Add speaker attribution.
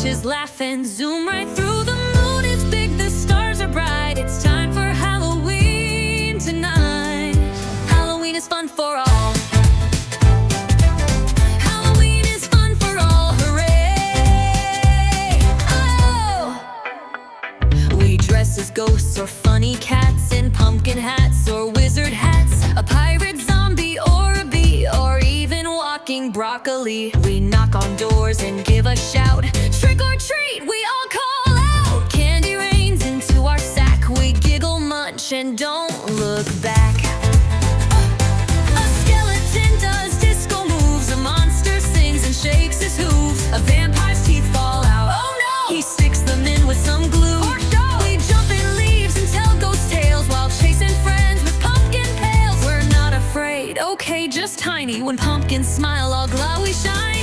Speaker 1: witches laugh and zoom right through. The moon is big, the stars are bright. It's time for Halloween tonight. Halloween is fun for all. Halloween is fun for all, hooray! Oh! We dress as ghosts or funny cats in pumpkin hats or wizard hats, a pirate, zombie, or a bee, or even walking broccoli. We knock on doors and give a shout, trick or treat, we all call out. Candy rains into our sack, we giggle, munch, and don't look back. A skeleton does disco moves, a monster sings and shakes his hooves, a vampire's teeth fall out. Oh no! He sticks them in with some glue. We jump in leaves and tell ghost tales while chasing friends with pumpkin pails. We're not afraid, okay, just tiny. When pumpkins smile, all glowy shine.